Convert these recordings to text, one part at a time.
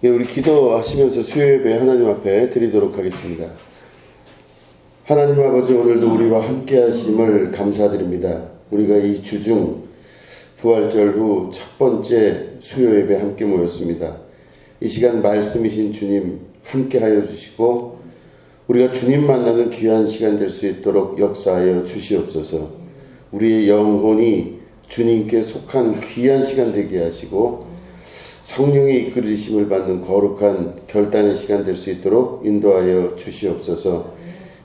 예, 우리 기도하시면서 수요예배 하나님 앞에 드리도록 하겠습니다. 하나님 아버지, 오늘도 우리와 함께 하심을 감사드립니다. 우리가 이 주중 부활절 후 첫 번째 수요예배 함께 모였습니다. 이 시간 말씀이신 주님 함께 하여 주시고 우리가 주님 만나는 귀한 시간 될 수 있도록 역사하여 주시옵소서. 우리의 영혼이 주님께 속한 귀한 시간 되게 하시고 성령의 이끌리심을 받는 거룩한 결단의 시간 될 수 있도록 인도하여 주시옵소서.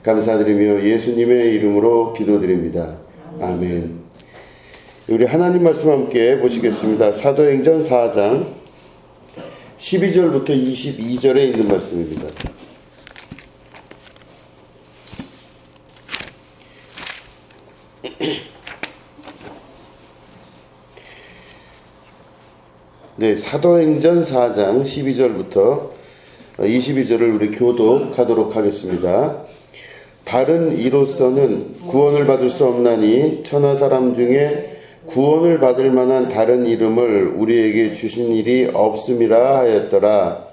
감사드리며 예수님의 이름으로 기도드립니다. 아멘. 우리 하나님 말씀 함께 보시겠습니다. 사도행전 4장 12절부터 22절에 있는 말씀입니다. 네, 사도행전 4장 12절부터 22절을 우리 교독하도록 하겠습니다. 다른 이로서는 구원을 받을 수 없나니 천하 사람 중에 구원을 받을 만한 다른 이름을 우리에게 주신 일이 없음이라 하였더라.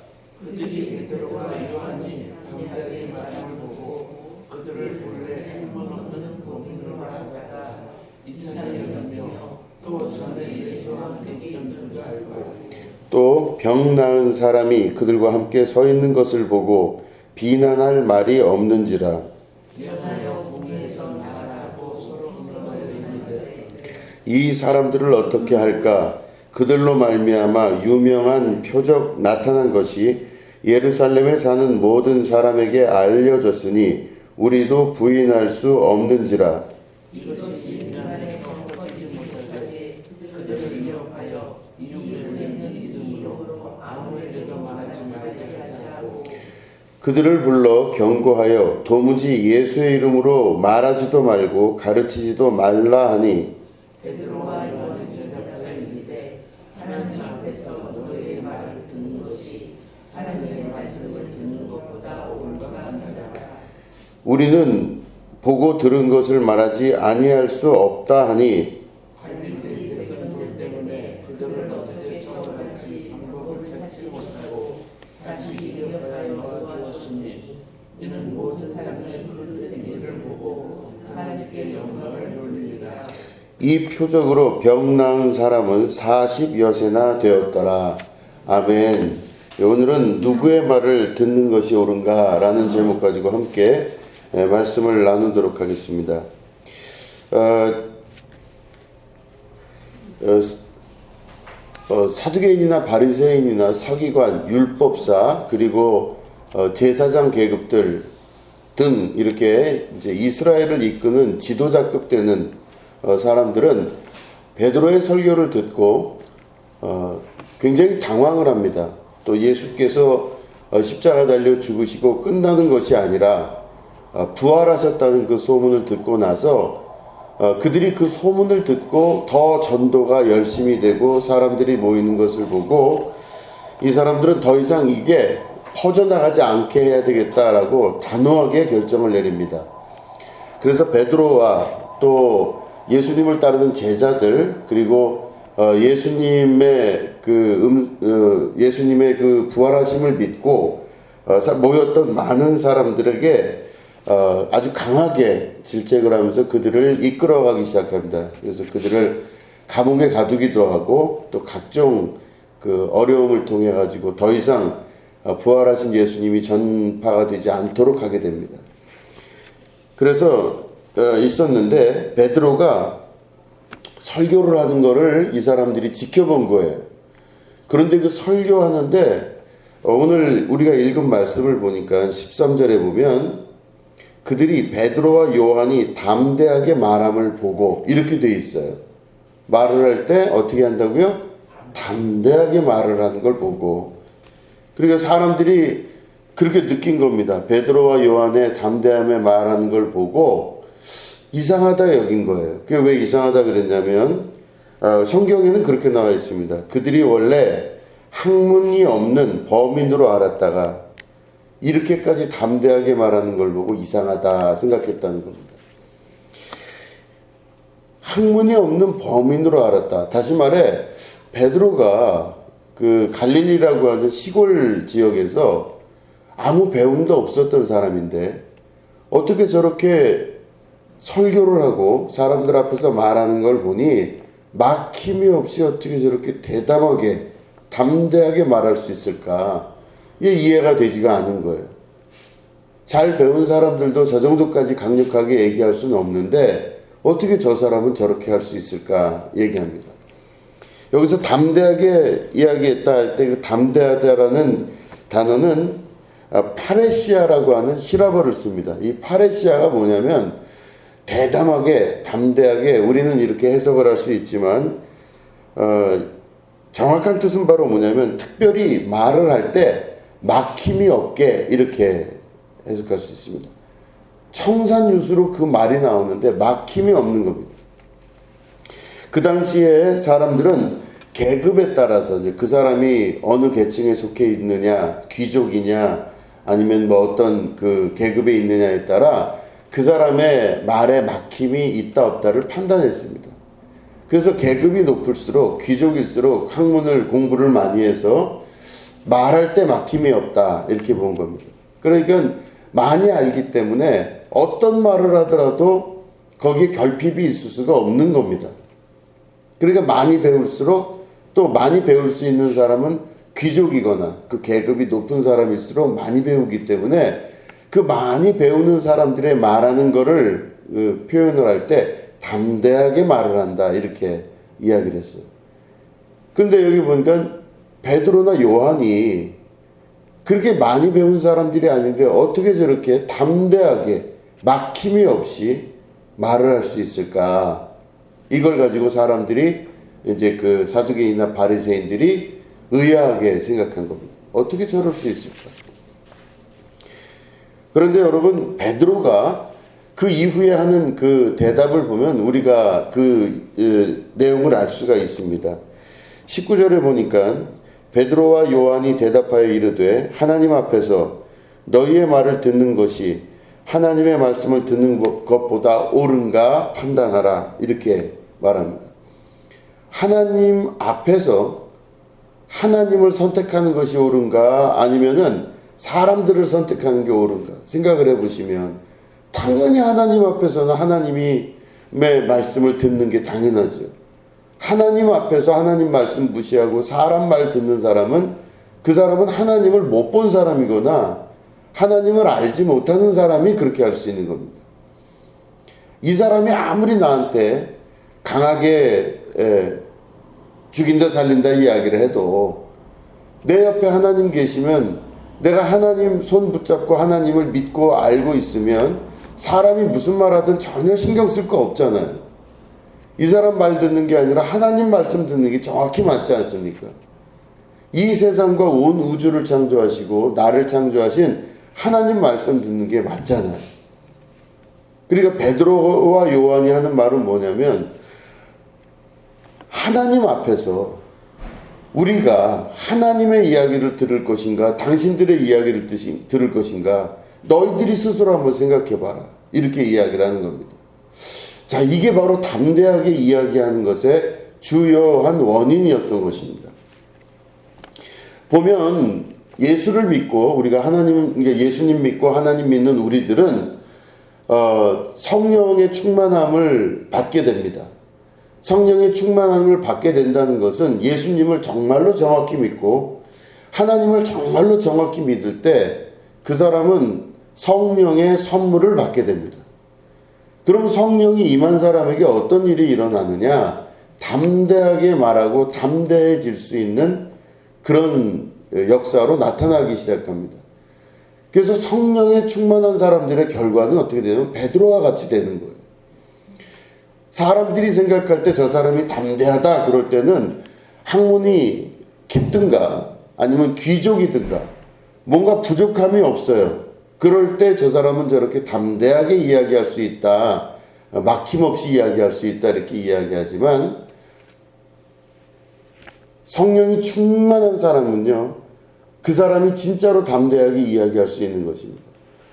그들이 베드로와 요한이 담대하게 말함을 보고 그들을 본래 행문 없는 고민으로 알아다가 이사야였으며 또 전에 예수와 함께 있던 줄 알고 또 병 나은 사람이 그들과 함께 서 있는 것을 보고 비난할 말이 없는지라. 명하여 공회에서 나가라고 서로 물어하여 있는데 이 사람들을 어떻게 할까? 그들로 말미암아 유명한 표적 나타난 것이 예루살렘에 사는 모든 사람에게 알려졌으니 우리도 부인할 수 없는지라. 이것이 인간의 거짓 못하게 그들을 위협하여 이유되는 이름으로 아무에게도 말하지 말게 하자고 그들을 불러 경고하여 도무지 예수의 이름으로 말하지도 말고 가르치지도 말라 하니 베드로와 요한이 대답하여 이르되 하나님 앞에서 너희의 말을 듣는 것이 하나님의 말씀을 듣는 것보다 옳은 것 같느니라. 우리는 보고 들은 것을 말하지 아니할 수 없다 하니 관리된 백성들 때문에 그들을 어떻게 처벌할지 방법을 찾지 못하고 다시 위협하여 도와주시니 이는 모든 사람의 그릇된 일을 보고 하나님께 영광을 돌리리라. 이 표적으로 병 나은 사람은 40여세나 되었더라. 아멘. 오늘은 누구의 말을 듣는 것이 옳은가 라는 제목 가지고 함께 말씀을 나누도록 하겠습니다. 사두개인이나 바리새인이나 서기관, 율법사 그리고 제사장 계급들 등 이렇게 이제 이스라엘을 이끄는 지도자급 되는 사람들은 베드로의 설교를 듣고 굉장히 당황을 합니다. 또 예수께서 십자가 달려 죽으시고 끝나는 것이 아니라 부활하셨다는 그 소문을 듣고 나서 그들이 그 소문을 듣고 더 전도가 열심히 되고 사람들이 모이는 것을 보고 이 사람들은 더 이상 이게 퍼져나가지 않게 해야 되겠다라고 단호하게 결정을 내립니다. 그래서 베드로와 또 예수님을 따르는 제자들 그리고 예수님의 그 부활하심을 믿고 모였던 많은 사람들에게 아주 강하게 질책을 하면서 그들을 이끌어가기 시작합니다. 그래서 그들을 감옥에 가두기도 하고 또 각종 그 어려움을 통해 가지고 더 이상 부활하신 예수님이 전파가 되지 않도록 하게 됩니다. 그래서 있었는데 베드로가 설교를 하는 거를 이 사람들이 지켜본 거예요. 그런데 그 설교하는데 오늘 우리가 읽은 말씀을 보니까 13절에 보면 그들이 베드로와 요한이 담대하게 말함을 보고 이렇게 돼 있어요. 말을 할 때 어떻게 한다고요? 담대하게 말을 하는 걸 보고. 그러니까 사람들이 그렇게 느낀 겁니다. 베드로와 요한의 담대함에 말하는 걸 보고 이상하다 여긴 거예요. 그게 왜 이상하다 그랬냐면 성경에는 그렇게 나와 있습니다. 그들이 원래 학문이 없는 범인으로 알았다가 이렇게까지 담대하게 말하는 걸 보고 이상하다 생각했다는 겁니다. 학문이 없는 범인으로 알았다. 다시 말해 베드로가 그 갈릴리라고 하는 시골 지역에서 아무 배움도 없었던 사람인데 어떻게 저렇게 설교를 하고 사람들 앞에서 말하는 걸 보니 막힘이 없이 어떻게 저렇게 대담하게 담대하게 말할 수 있을까? 이게 이해가 되지가 않은 거예요. 잘 배운 사람들도 저 정도까지 강력하게 얘기할 수는 없는데 어떻게 저 사람은 저렇게 할 수 있을까 얘기합니다. 여기서 담대하게 이야기했다 할 때 그 담대하다라는 단어는 파레시아라고 하는 히라버를 씁니다. 이 파레시아가 뭐냐면 대담하게 담대하게 우리는 이렇게 해석을 할 수 있지만 정확한 뜻은 바로 뭐냐면 특별히 말을 할 때 막힘이 없게 이렇게 해석할 수 있습니다. 청산유수로 그 말이 나오는데 막힘이 없는 겁니다. 그 당시에 사람들은 계급에 따라서 이제 그 사람이 어느 계층에 속해 있느냐, 귀족이냐, 아니면 뭐 어떤 그 계급에 있느냐에 따라 그 사람의 말에 막힘이 있다 없다를 판단했습니다. 그래서 계급이 높을수록 귀족일수록 학문을 공부를 많이 해서 말할 때 막힘이 없다 이렇게 본 겁니다. 그러니까 많이 알기 때문에 어떤 말을 하더라도 거기에 결핍이 있을 수가 없는 겁니다. 그러니까 많이 배울수록 또 많이 배울 수 있는 사람은 귀족이거나 그 계급이 높은 사람일수록 많이 배우기 때문에 그 많이 배우는 사람들의 말하는 거를 표현을 할 때 담대하게 말을 한다 이렇게 이야기를 했어요. 그런데 여기 보니까 베드로나 요한이 그렇게 많이 배운 사람들이 아닌데 어떻게 저렇게 담대하게 막힘이 없이 말을 할 수 있을까? 이걸 가지고 사람들이 이제 그 사두개인이나 바리새인들이 의아하게 생각한 겁니다. 어떻게 저럴 수 있을까? 그런데 여러분 베드로가 그 이후에 하는 그 대답을 보면 우리가 그 내용을 알 수가 있습니다. 19절에 보니까 베드로와 요한이 대답하여 이르되 하나님 앞에서 너희의 말을 듣는 것이 하나님의 말씀을 듣는 것보다 옳은가 판단하라 이렇게 말합니다. 하나님 앞에서 하나님을 선택하는 것이 옳은가 아니면은 사람들을 선택하는 게 옳은가 생각을 해보시면 당연히 하나님 앞에서는 하나님의 말씀을 듣는 게 당연하죠. 하나님 앞에서 하나님 말씀 무시하고 사람 말 듣는 사람은 그 사람은 하나님을 못 본 사람이거나 하나님을 알지 못하는 사람이 그렇게 할 수 있는 겁니다. 이 사람이 아무리 나한테 강하게 죽인다 살린다 이야기를 해도 내 옆에 하나님 계시면 내가 하나님 손 붙잡고 하나님을 믿고 알고 있으면 사람이 무슨 말하든 전혀 신경 쓸 거 없잖아요. 이 사람 말 듣는 게 아니라 하나님 말씀 듣는 게 정확히 맞지 않습니까? 이 세상과 온 우주를 창조하시고 나를 창조하신 하나님 말씀 듣는 게 맞잖아요. 그러니까 베드로와 요한이 하는 말은 뭐냐면 하나님 앞에서 우리가 하나님의 이야기를 들을 것인가 당신들의 이야기를 들을 것인가 너희들이 스스로 한번 생각해 봐라 이렇게 이야기를 하는 겁니다. 자, 이게 바로 담대하게 이야기하는 것의 주요한 원인이었던 것입니다. 보면 예수를 믿고 우리가 예수님 믿고 하나님 믿는 우리들은 성령의 충만함을 받게 됩니다. 성령의 충만함을 받게 된다는 것은 예수님을 정말로 정확히 믿고 하나님을 정말로 정확히 믿을 때 그 사람은 성령의 선물을 받게 됩니다. 그럼 성령이 임한 사람에게 어떤 일이 일어나느냐? 담대하게 말하고 담대해질 수 있는 그런 역사로 나타나기 시작합니다. 그래서 성령에 충만한 사람들의 결과는 어떻게 되냐면 베드로와 같이 되는 거예요. 사람들이 생각할 때 저 사람이 담대하다 그럴 때는 학문이 깊든가 아니면 귀족이든가 뭔가 부족함이 없어요. 그럴 때 저 사람은 저렇게 담대하게 이야기할 수 있다. 막힘없이 이야기할 수 있다. 이렇게 이야기하지만 성령이 충만한 사람은요. 그 사람이 진짜로 담대하게 이야기할 수 있는 것입니다.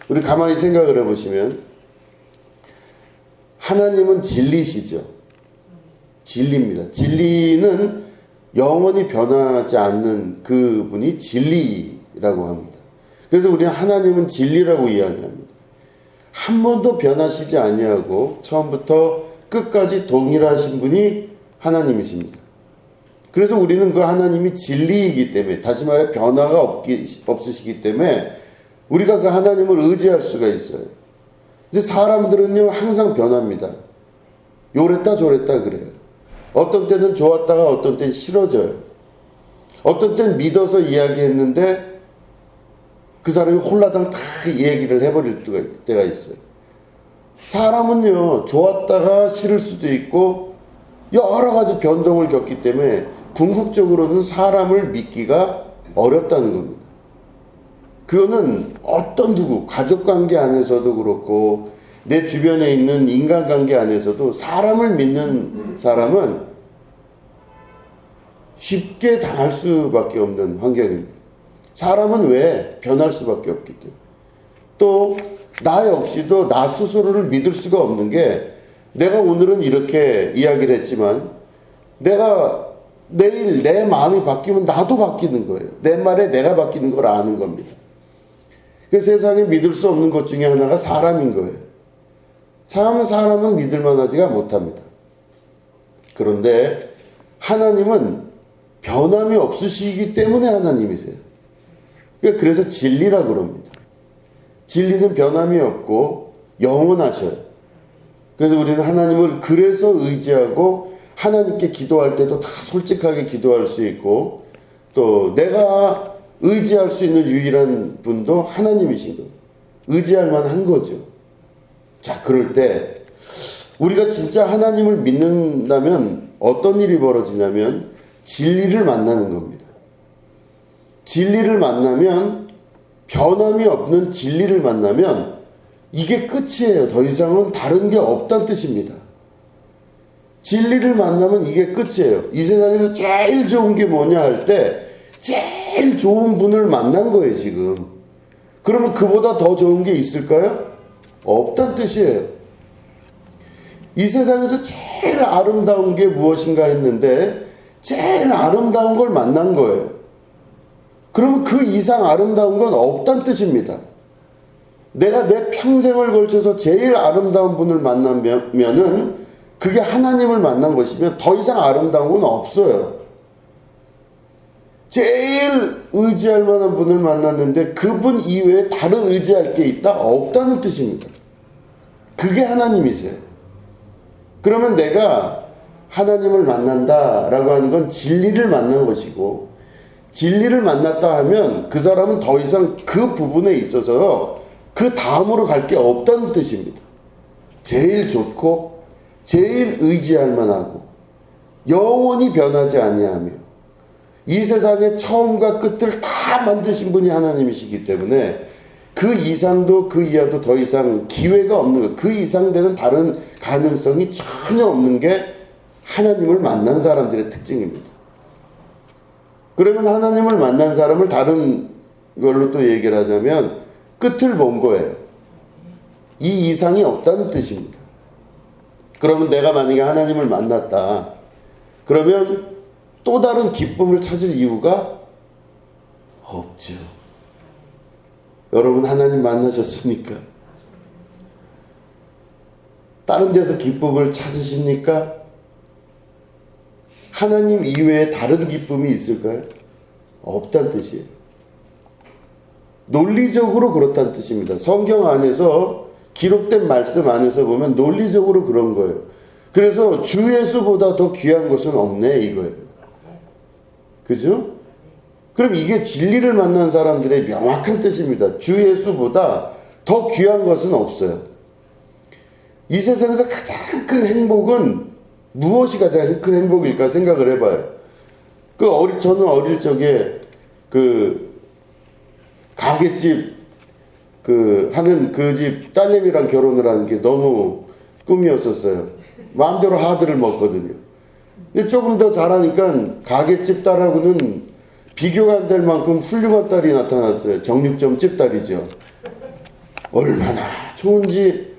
우리 가만히 생각을 해보시면 하나님은 진리시죠. 진리입니다. 진리는 영원히 변하지 않는 그분이 진리라고 합니다. 그래서 우리는 하나님은 진리라고 이야기합니다. 한 번도 변하시지 아니하고 처음부터 끝까지 동일하신 분이 하나님이십니다. 그래서 우리는 그 하나님이 진리이기 때문에, 다시 말해 변화가 없으시기 때문에 우리가 그 하나님을 의지할 수가 있어요. 근데 사람들은요 항상 변합니다. 요랬다 저랬다 그래요. 어떤 때는 좋았다가 어떤 때는 싫어져요. 어떤 때는 믿어서 이야기했는데 그 사람이 홀라당 다 얘기를 해버릴 때가 있어요. 사람은요 좋았다가 싫을 수도 있고 여러 가지 변동을 겪기 때문에 궁극적으로는 사람을 믿기가 어렵다는 겁니다. 그거는 어떤 누구, 가족관계 안에서도 그렇고 내 주변에 있는 인간관계 안에서도 사람을 믿는 사람은 쉽게 당할 수밖에 없는 환경입니다. 사람은 왜? 변할 수밖에 없기 때문에. 또 나 역시도 나 스스로를 믿을 수가 없는 게, 내가 오늘은 이렇게 이야기를 했지만 내가 내일 내 마음이 바뀌면 나도 바뀌는 거예요. 내 말에 내가 바뀌는 걸 아는 겁니다. 그 세상에 믿을 수 없는 것 중에 하나가 사람인 거예요. 사람은 믿을 만하지가 못합니다. 그런데 하나님은 변함이 없으시기 때문에 하나님이세요. 그래서 진리라고 그럽니다. 진리는 변함이 없고 영원하셔요. 그래서 우리는 하나님을 그래서 의지하고 하나님께 기도할 때도 다 솔직하게 기도할 수 있고, 또 내가 의지할 수 있는 유일한 분도 하나님이신 거예요. 의지할 만한 거죠. 자, 그럴 때 우리가 진짜 하나님을 믿는다면 어떤 일이 벌어지냐면 진리를 만나는 겁니다. 진리를 만나면, 변함이 없는 진리를 만나면 이게 끝이에요. 더 이상은 다른 게 없다는 뜻입니다. 진리를 만나면 이게 끝이에요. 이 세상에서 제일 좋은 게 뭐냐 할 때 제일 좋은 분을 만난 거예요, 지금. 그러면 그보다 더 좋은 게 있을까요? 없다는 뜻이에요. 이 세상에서 제일 아름다운 게 무엇인가 했는데 제일 아름다운 걸 만난 거예요. 그러면 그 이상 아름다운 건 없다는 뜻입니다. 내가 내 평생을 걸쳐서 제일 아름다운 분을 만나면은 그게 하나님을 만난 것이면 더 이상 아름다운 건 없어요. 제일 의지할 만한 분을 만났는데 그분 이외에 다른 의지할 게 있다? 없다는 뜻입니다. 그게 하나님이세요. 그러면 내가 하나님을 만난다라고 하는 건 진리를 만난 것이고, 진리를 만났다 하면 그 사람은 더 이상 그 부분에 있어서 그 다음으로 갈 게 없다는 뜻입니다. 제일 좋고 제일 의지할 만하고 영원히 변하지 아니하며 이 세상의 처음과 끝을 다 만드신 분이 하나님이시기 때문에 그 이상도 그 이하도 더 이상 기회가 없는 거예요. 그 이상 되는 다른 가능성이 전혀 없는 게 하나님을 만난 사람들의 특징입니다. 그러면 하나님을 만난 사람을 다른 걸로 또 얘기를 하자면 끝을 본 거예요. 이 이상이 없다는 뜻입니다. 그러면 내가 만약에 하나님을 만났다. 그러면 또 다른 기쁨을 찾을 이유가 없죠. 여러분 하나님 만나셨습니까? 다른 데서 기쁨을 찾으십니까? 하나님 이외에 다른 기쁨이 있을까요? 없다는 뜻이에요. 논리적으로 그렇다는 뜻입니다. 성경 안에서 기록된 말씀 안에서 보면 논리적으로 그런 거예요. 그래서 주 예수보다 더 귀한 것은 없네 이거예요. 그죠? 그럼 이게 진리를 만난 사람들의 명확한 뜻입니다. 주 예수보다 더 귀한 것은 없어요. 이 세상에서 가장 큰 행복은 무엇이 가장 큰 행복일까 생각을 해봐요. 저는 어릴 적에 가게집 하는 그 집 딸내미랑 결혼을 하는 게 너무 꿈이었었어요. 마음대로 하드를 먹거든요. 근데 조금 더 자라니까 가게집 딸하고는 비교가 안 될 만큼 훌륭한 딸이 나타났어요. 정육점 집 딸이죠. 얼마나 좋은지.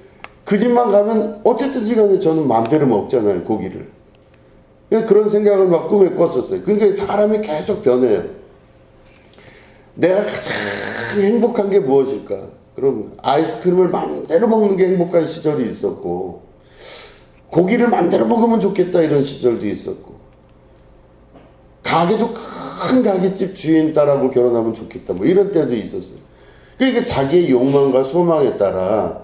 그 집만 가면 어쨌든지 간에 저는 마음대로 먹잖아요, 고기를. 그런 생각을 막 꿈에 꿨었어요. 그러니까 사람이 계속 변해요. 내가 가장 행복한 게 무엇일까? 그럼 아이스크림을 마음대로 먹는 게 행복한 시절이 있었고, 고기를 마음대로 먹으면 좋겠다 이런 시절도 있었고, 가게도 큰 가게집 주인 딸하고 결혼하면 좋겠다 뭐 이런 때도 있었어요. 그러니까 자기의 욕망과 소망에 따라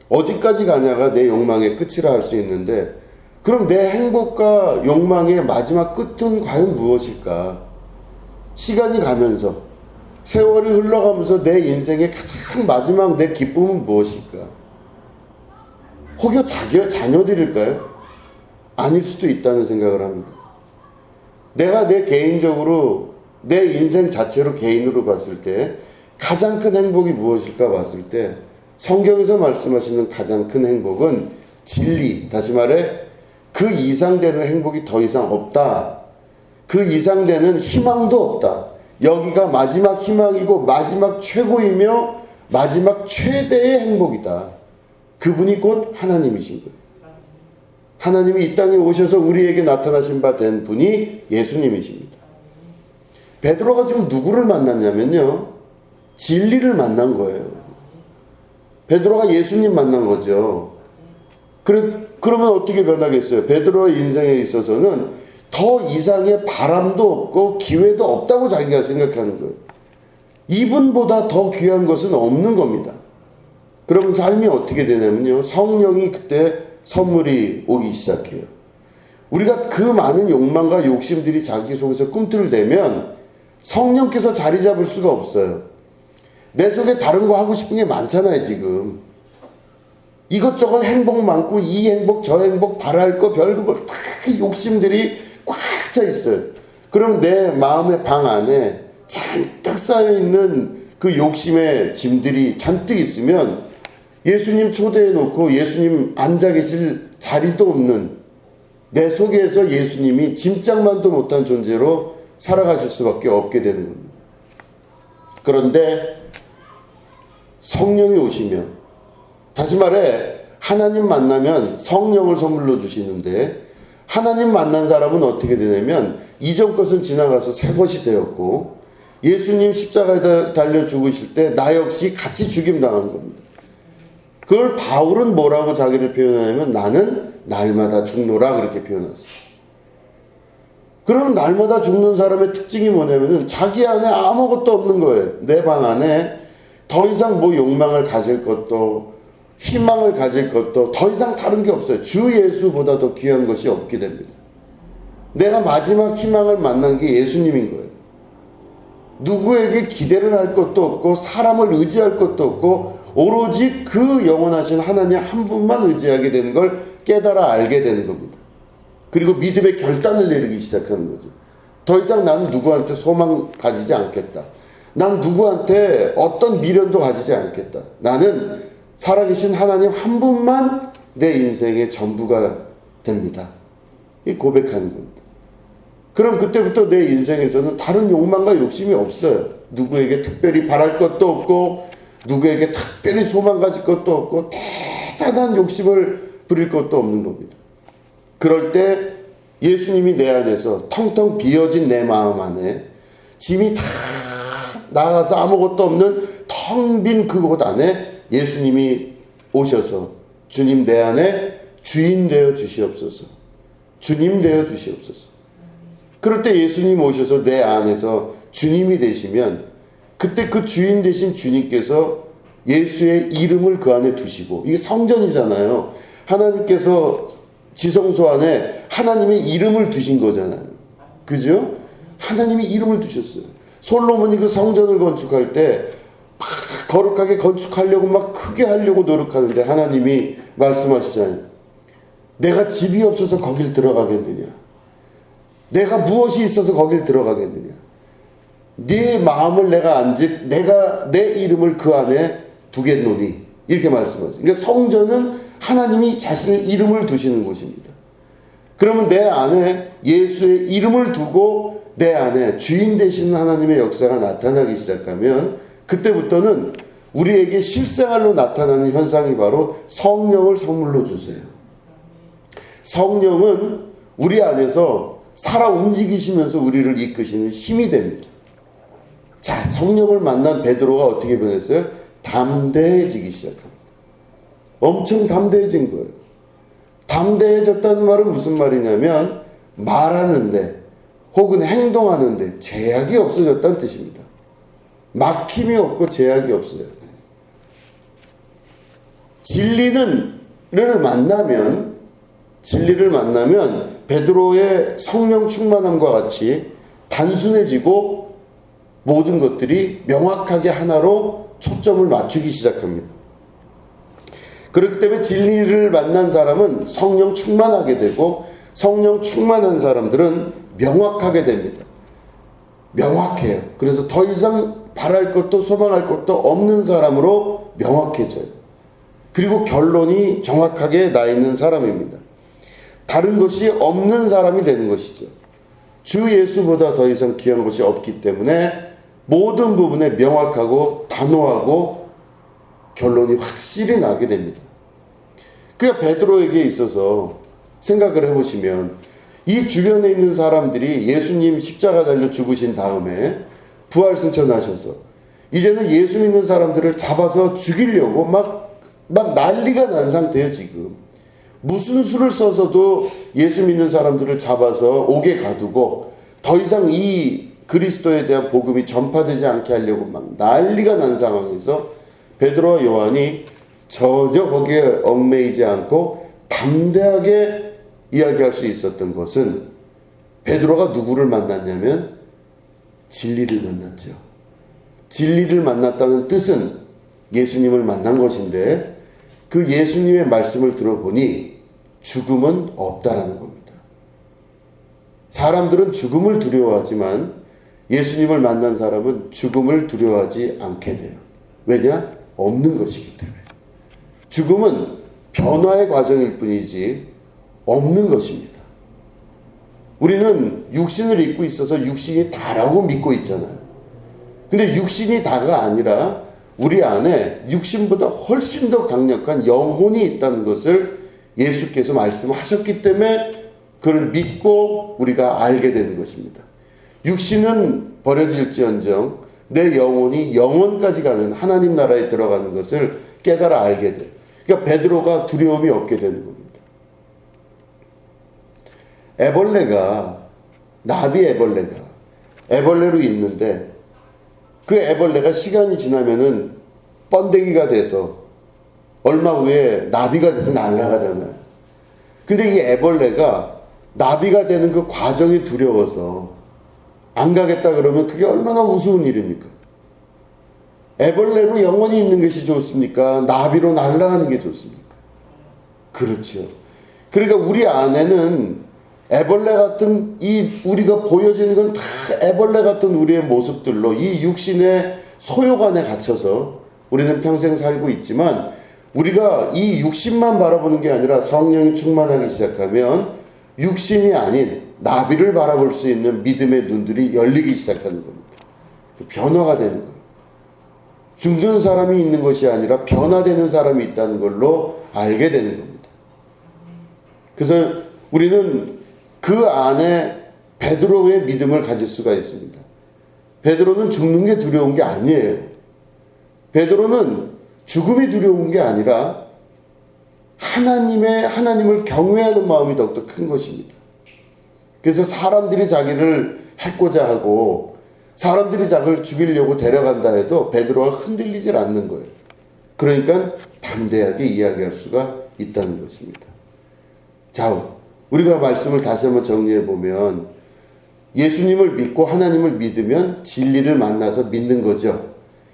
어디까지 가냐가 내 욕망의 끝이라 할 수 있는데, 그럼 내 행복과 욕망의 마지막 끝은 과연 무엇일까? 시간이 가면서, 세월이 흘러가면서 내 인생의 가장 마지막 내 기쁨은 무엇일까? 혹여 자녀들일까요? 아닐 수도 있다는 생각을 합니다. 내가 내 개인적으로 내 인생 자체로 개인으로 봤을 때 가장 큰 행복이 무엇일까 봤을 때, 성경에서 말씀하시는 가장 큰 행복은 진리, 다시 말해 그 이상 되는 행복이 더 이상 없다. 그 이상 되는 희망도 없다. 여기가 마지막 희망이고 마지막 최고이며 마지막 최대의 행복이다. 그분이 곧 하나님이신 거예요. 하나님이 이 땅에 오셔서 우리에게 나타나신 바 된 분이 예수님이십니다. 베드로가 지금 누구를 만났냐면요, 진리를 만난 거예요. 베드로가 예수님 만난 거죠. 그러면 어떻게 변하겠어요? 베드로의 인생에 있어서는 더 이상의 바람도 없고 기회도 없다고 자기가 생각하는 거예요. 이분보다 더 귀한 것은 없는 겁니다. 그러면 삶이 어떻게 되냐면요, 성령이 그때 선물이 오기 시작해요. 우리가 그 많은 욕망과 욕심들이 자기 속에서 꿈틀대면 성령께서 자리 잡을 수가 없어요. 내 속에 다른 거 하고 싶은 게 많잖아요. 지금 이것저것 행복 많고, 이 행복 저 행복 바랄 거 별거 다 욕심들이 꽉 차 있어요. 그럼 내 마음의 방 안에 잔뜩 쌓여있는 그 욕심의 짐들이 잔뜩 있으면 예수님 초대해 놓고 예수님 앉아 계실 자리도 없는 내 속에서 예수님이 짐짝만도 못한 존재로 살아가실 수밖에 없게 되는 겁니다. 그런데 성령이 오시면, 다시 말해 하나님 만나면 성령을 선물로 주시는데, 하나님 만난 사람은 어떻게 되냐면 이전 것은 지나가서 새 것이 되었고, 예수님 십자가에 달려 죽으실 때 나 역시 같이 죽임당한 겁니다. 그걸 바울은 뭐라고 자기를 표현하냐면 나는 날마다 죽노라 그렇게 표현했어요. 그러면 날마다 죽는 사람의 특징이 뭐냐면은 자기 안에 아무것도 없는 거예요. 내 방 안에 더 이상 뭐 욕망을 가질 것도 희망을 가질 것도 더 이상 다른 게 없어요. 주 예수보다 더 귀한 것이 없게 됩니다. 내가 마지막 희망을 만난 게 예수님인 거예요. 누구에게 기대를 할 것도 없고 사람을 의지할 것도 없고 오로지 그 영원하신 하나님 한 분만 의지하게 되는 걸 깨달아 알게 되는 겁니다. 그리고 믿음의 결단을 내리기 시작하는 거죠. 더 이상 나는 누구한테 소망 가지지 않겠다. 난 누구한테 어떤 미련도 가지지 않겠다. 나는 살아계신 하나님 한 분만 내 인생의 전부가 됩니다. 이 고백하는 겁니다. 그럼 그때부터 내 인생에서는 다른 욕망과 욕심이 없어요. 누구에게 특별히 바랄 것도 없고 누구에게 특별히 소망 가질 것도 없고 대단한 욕심을 부릴 것도 없는 겁니다. 그럴 때 예수님이 내 안에서 텅텅 비어진 내 마음 안에 짐이 다 나가서 아무것도 없는 텅 빈 그곳 안에 예수님이 오셔서 주님 내 안에 주인 되어 주시옵소서. 주님 되어 주시옵소서. 그럴 때 예수님 오셔서 내 안에서 주님이 되시면 그때 그 주인 되신 주님께서 예수의 이름을 그 안에 두시고, 이게 성전이잖아요. 하나님께서 지성소 안에 하나님의 이름을 두신 거잖아요. 그죠? 하나님이 이름을 두셨어요. 솔로몬이 그 성전을 건축할 때 막 거룩하게 건축하려고 막 크게 하려고 노력하는데 하나님이 말씀하시잖아요. 내가 집이 없어서 거길 들어가겠느냐? 내가 무엇이 있어서 거길 들어가겠느냐? 네 마음을 내가 안즉 내가 내 이름을 그 안에 두겠노니, 이렇게 말씀하세요. 그러니까 성전은 하나님이 자신의 이름을 두시는 곳입니다. 그러면 내 안에 예수의 이름을 두고 내 안에 주인 되시는 하나님의 역사가 나타나기 시작하면 그때부터는 우리에게 실생활로 나타나는 현상이 바로 성령을 선물로 주세요. 성령은 우리 안에서 살아 움직이시면서 우리를 이끄시는 힘이 됩니다. 자, 성령을 만난 베드로가 어떻게 변했어요? 담대해지기 시작합니다. 엄청 담대해진 거예요. 담대해졌다는 말은 무슨 말이냐면 말하는데 혹은 행동하는데 제약이 없어졌다는 뜻입니다. 막힘이 없고 제약이 없어요. 진리를 만나면 베드로의 성령 충만함과 같이 단순해지고 모든 것들이 명확하게 하나로 초점을 맞추기 시작합니다. 그렇기 때문에 진리를 만난 사람은 성령 충만하게 되고 성령 충만한 사람들은 명확하게 됩니다. 명확해요. 그래서 더 이상 바랄 것도 소망할 것도 없는 사람으로 명확해져요. 그리고 결론이 정확하게 나 있는 사람입니다. 다른 것이 없는 사람이 되는 것이죠. 주 예수보다 더 이상 귀한 것이 없기 때문에 모든 부분에 명확하고 단호하고 결론이 확실히 나게 됩니다. 그러니까 베드로에게 있어서 생각을 해보시면 이 주변에 있는 사람들이 예수님 십자가 달려 죽으신 다음에 부활승천하셔서 이제는 예수 믿는 사람들을 잡아서 죽이려고 막 난리가 난 상태예요. 지금 무슨 수를 써서도 예수 믿는 사람들을 잡아서 옥에 가두고 더 이상 이 그리스도에 대한 복음이 전파되지 않게 하려고 막 난리가 난 상황에서 베드로와 요한이 전혀 거기에 얽매이지 않고 담대하게 이야기할 수 있었던 것은 베드로가 누구를 만났냐면 진리를 만났죠. 진리를 만났다는 뜻은 예수님을 만난 것인데 그 예수님의 말씀을 들어보니 죽음은 없다라는 겁니다. 사람들은 죽음을 두려워하지만 예수님을 만난 사람은 죽음을 두려워하지 않게 돼요. 왜냐? 없는 것이기 때문에. 죽음은 변화의 과정일 뿐이지 없는 것입니다. 우리는 육신을 입고 있어서 육신이 다라고 믿고 있잖아요. 근데 육신이 다가 아니라 우리 안에 육신보다 훨씬 더 강력한 영혼이 있다는 것을 예수께서 말씀하셨기 때문에 그걸 믿고 우리가 알게 되는 것입니다. 육신은 버려질지언정 내 영혼이 영원까지 가는 하나님 나라에 들어가는 것을 깨달아 알게 돼요. 그러니까 베드로가 두려움이 없게 되는 겁니다. 나비 애벌레로 있는데 그 애벌레가 시간이 지나면은 번데기가 돼서 얼마 후에 나비가 돼서 날아가잖아요. 근데 이 애벌레가 나비가 되는 그 과정이 두려워서 안 가겠다 그러면 그게 얼마나 우스운 일입니까? 애벌레로 영원히 있는 것이 좋습니까? 나비로 날아가는 게 좋습니까? 그렇죠. 그러니까 우리 안에는 애벌레 같은 우리가 보여지는 건 다 애벌레 같은 우리의 모습들로 이 육신의 소욕안에 갇혀서 우리는 평생 살고 있지만 우리가 이 육신만 바라보는 게 아니라 성령이 충만하기 시작하면 육신이 아닌 나비를 바라볼 수 있는 믿음의 눈들이 열리기 시작하는 겁니다. 변화가 되는 거예요. 죽는 사람이 있는 것이 아니라 변화되는 사람이 있다는 걸로 알게 되는 겁니다. 그래서 우리는 그 안에 베드로의 믿음을 가질 수가 있습니다. 베드로는 죽는 게 두려운 게 아니에요. 베드로는 죽음이 두려운 게 아니라 하나님을 경외하는 마음이 더욱더 큰 것입니다. 그래서 사람들이 자기를 해코자 하고 사람들이 자기를 죽이려고 데려간다 해도 베드로가 흔들리질 않는 거예요. 그러니까 담대하게 이야기할 수가 있다는 것입니다. 자, 우리가 말씀을 다시 한번 정리해 보면 예수님을 믿고 하나님을 믿으면 진리를 만나서 믿는 거죠.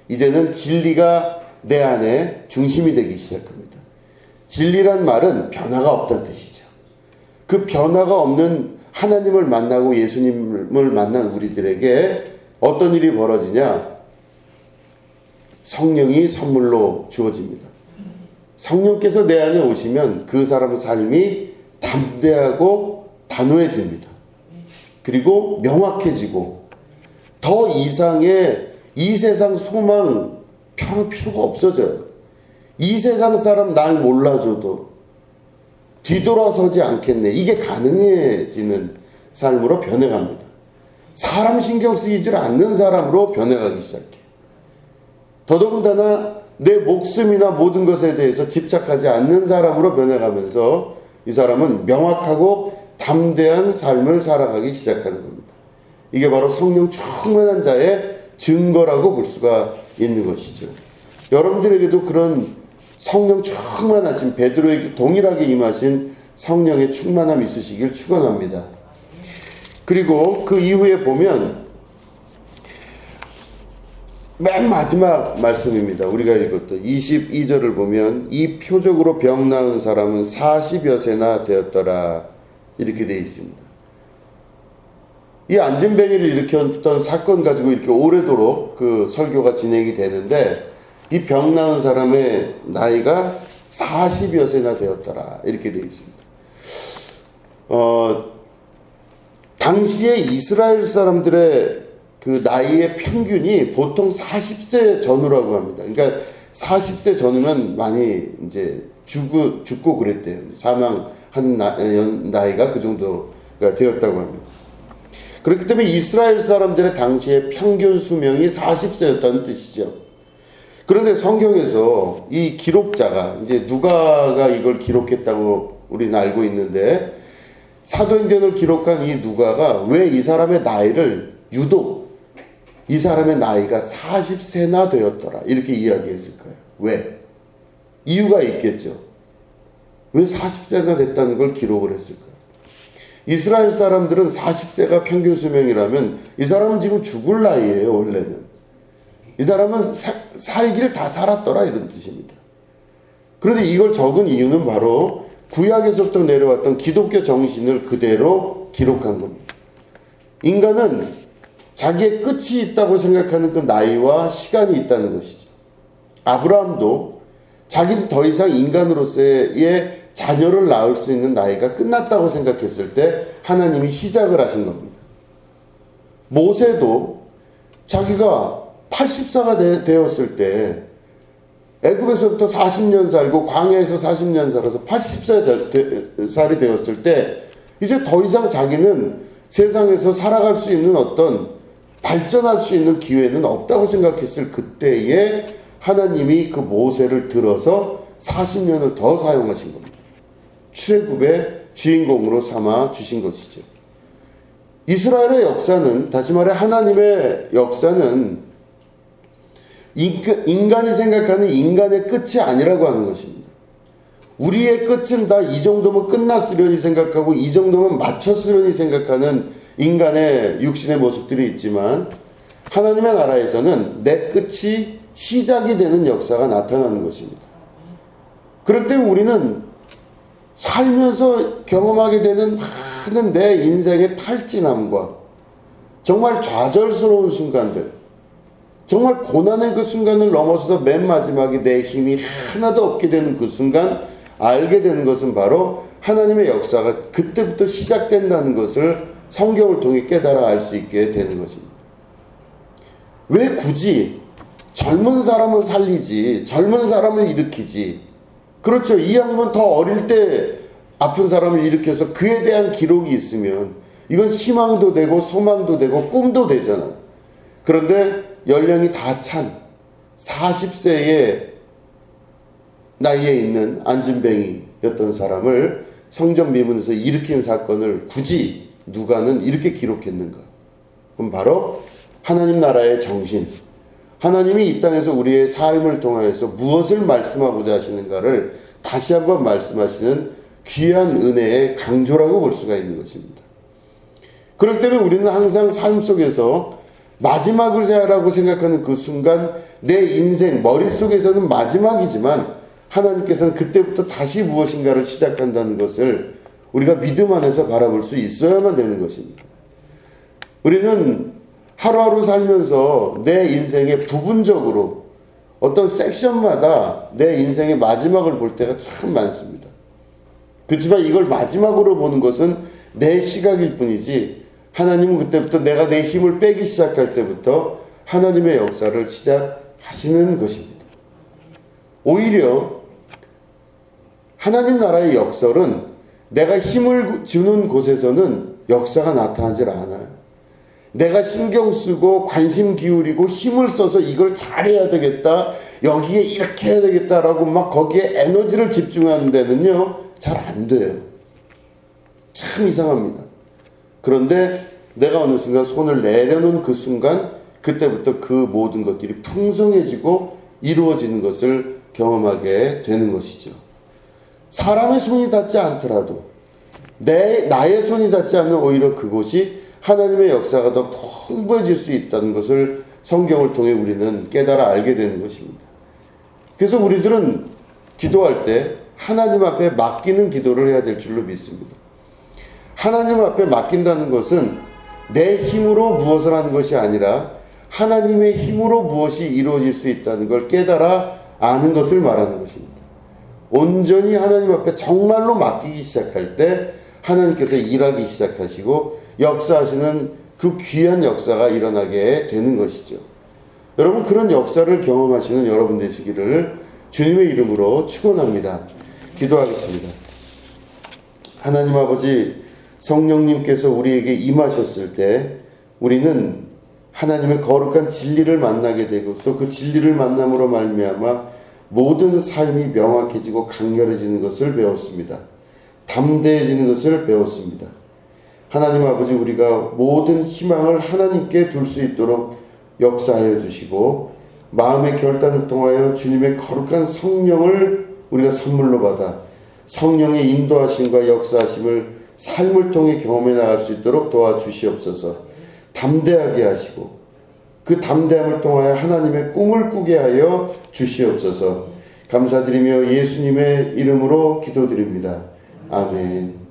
이제는 진리가 내 안에 중심이 되기 시작합니다. 진리란 말은 변화가 없다는 뜻이죠. 그 변화가 없는 하나님을 만나고 예수님을 만난 우리들에게 어떤 일이 벌어지냐? 성령이 선물로 주어집니다. 성령께서 내 안에 오시면 그 사람의 삶이 담대하고 단호해집니다. 그리고 명확해지고 더 이상의 이 세상 소망 필요가 없어져요. 이 세상 사람 날 몰라줘도 뒤돌아서지 않겠네. 이게 가능해지는 삶으로 변해갑니다. 사람 신경 쓰이질 않는 사람으로 변해가기 시작해. 더더군다나 내 목숨이나 모든 것에 대해서 집착하지 않는 사람으로 변해가면서 이 사람은 명확하고 담대한 삶을 살아가기 시작하는 겁니다. 이게 바로 성령 충만한 자의 증거라고 볼 수가 있는 것이죠. 여러분들에게도 그런 성령 충만하신, 베드로에게 동일하게 임하신 성령의 충만함이 있으시길 축원합니다. 그리고 그 이후에 보면 맨 마지막 말씀입니다. 우리가 읽었던 22절을 보면 이 표적으로 병 나은 사람은 40여 세나 되었더라, 이렇게 되어 있습니다. 이 안진뱅이를 일으켰던 사건 가지고 이렇게 오래도록 그 설교가 진행이 되는데, 이 병 나은 사람의 나이가 40여 세나 되었더라, 이렇게 되어 있습니다. 당시에 이스라엘 사람들의 그 나이의 평균이 보통 40세 전후라고 합니다. 그러니까 40세 전후면 많이 이제 죽고 그랬대요. 사망하는 나이가 그 정도가 되었다고 합니다. 그렇기 때문에 이스라엘 사람들의 당시의 평균 수명이 40세였다는 뜻이죠. 그런데 성경에서 이 기록자가, 이제 누가가 이걸 기록했다고 우리는 알고 있는데, 사도행전을 기록한 이 누가가 왜 이 사람의 나이를 유독 이 사람의 나이가 40세나 되었더라 이렇게 이야기했을까요? 왜? 이유가 있겠죠. 왜 40세나 됐다는 걸 기록을 했을까요? 이스라엘 사람들은 40세가 평균 수명이라면 이 사람은 지금 죽을 나이예요. 원래는 이 사람은 살기를 다 살았더라, 이런 뜻입니다. 그런데 이걸 적은 이유는 바로 구약에서부터 내려왔던 기독교 정신을 그대로 기록한 겁니다. 인간은 자기의 끝이 있다고 생각하는 그 나이와 시간이 있다는 것이죠. 아브라함도 자기는 더 이상 인간으로서의 자녀를 낳을 수 있는 나이가 끝났다고 생각했을 때 하나님이 시작을 하신 겁니다. 모세도 자기가 80세가 되었을 때, 애굽에서부터 40년 살고 광야에서 40년 살아서 80살이 되었을 때 이제 더 이상 자기는 세상에서 살아갈 수 있는 어떤 발전할 수 있는 기회는 없다고 생각했을 그때에 하나님이 그 모세를 들어서 40년을 더 사용하신 겁니다. 출애굽의 주인공으로 삼아 주신 것이죠. 이스라엘의 역사는, 다시 말해 하나님의 역사는 인간이 생각하는 인간의 끝이 아니라고 하는 것입니다. 우리의 끝은 다 이 정도면 끝났으려니 생각하고 이 정도면 마쳤으려니 생각하는 인간의 육신의 모습들이 있지만, 하나님의 나라에서는 내 끝이 시작이 되는 역사가 나타나는 것입니다. 그럴 때 우리는 살면서 경험하게 되는 많은 내 인생의 탈진함과 정말 좌절스러운 순간들, 정말 고난의 그 순간을 넘어서서 맨 마지막에 내 힘이 하나도 없게 되는 그 순간 알게 되는 것은 바로 하나님의 역사가 그때부터 시작된다는 것을 성경을 통해 깨달아 알 수 있게 되는 것입니다. 왜 굳이 젊은 사람을 살리지, 젊은 사람을 일으키지? 그렇죠. 이왕이면 더 어릴 때 아픈 사람을 일으켜서 그에 대한 기록이 있으면 이건 희망도 되고 소망도 되고 꿈도 되잖아요. 그런데 연령이 다 찬 40세의 나이에 있는 안진뱅이였던 사람을 성전 미문에서 일으킨 사건을 굳이 누가는 이렇게 기록했는가? 그럼 바로 하나님 나라의 정신, 하나님이 이 땅에서 우리의 삶을 통하여서 무엇을 말씀하고자 하시는가를 다시 한번 말씀하시는 귀한 은혜의 강조라고 볼 수가 있는 것입니다. 그렇기 때문에 우리는 항상 삶 속에서 마지막을 세야라고 생각하는 그 순간 내 인생 머릿속에서는 마지막이지만 하나님께서는 그때부터 다시 무엇인가를 시작한다는 것을 우리가 믿음 안에서 바라볼 수 있어야만 되는 것입니다. 우리는 하루하루 살면서 내 인생의 부분적으로 어떤 섹션마다 내 인생의 마지막을 볼 때가 참 많습니다. 그렇지만 이걸 마지막으로 보는 것은 내 시각일 뿐이지, 하나님은 그때부터 내가 내 힘을 빼기 시작할 때부터 하나님의 역사를 시작하시는 것입니다. 오히려 하나님 나라의 역설은 내가 힘을 주는 곳에서는 역사가 나타나질 않아요. 내가 신경 쓰고 관심 기울이고 힘을 써서 이걸 잘해야 되겠다, 여기에 이렇게 해야 되겠다라고 막 거기에 에너지를 집중하는 데는요, 잘 안 돼요. 참 이상합니다. 그런데 내가 어느 순간 손을 내려놓은 그 순간, 그때부터 그 모든 것들이 풍성해지고 이루어지는 것을 경험하게 되는 것이죠. 사람의 손이 닿지 않더라도 나의 손이 닿지 않는 오히려 그곳이 하나님의 역사가 더 풍부해질 수 있다는 것을 성경을 통해 우리는 깨달아 알게 되는 것입니다. 그래서 우리들은 기도할 때 하나님 앞에 맡기는 기도를 해야 될 줄로 믿습니다. 하나님 앞에 맡긴다는 것은 내 힘으로 무엇을 하는 것이 아니라 하나님의 힘으로 무엇이 이루어질 수 있다는 걸 깨달아 아는 것을 말하는 것입니다. 온전히 하나님 앞에 정말로 맡기기 시작할 때 하나님께서 일하기 시작하시고 역사하시는 그 귀한 역사가 일어나게 되는 것이죠. 여러분, 그런 역사를 경험하시는 여러분 되시기를 주님의 이름으로 축원합니다. 기도하겠습니다. 하나님 아버지, 성령님께서 우리에게 임하셨을 때 우리는 하나님의 거룩한 진리를 만나게 되고 또 그 진리를 만남으로 말미암아 모든 삶이 명확해지고 강렬해지는 것을 배웠습니다. 담대해지는 것을 배웠습니다. 하나님 아버지, 우리가 모든 희망을 하나님께 둘 수 있도록 역사하여 주시고 마음의 결단을 통하여 주님의 거룩한 성령을 우리가 선물로 받아 성령의 인도하심과 역사하심을 삶을 통해 경험해 나갈 수 있도록 도와주시옵소서. 담대하게 하시고 그 담대함을 통하여 하나님의 꿈을 꾸게 하여 주시옵소서. 감사드리며 예수님의 이름으로 기도드립니다. 아멘.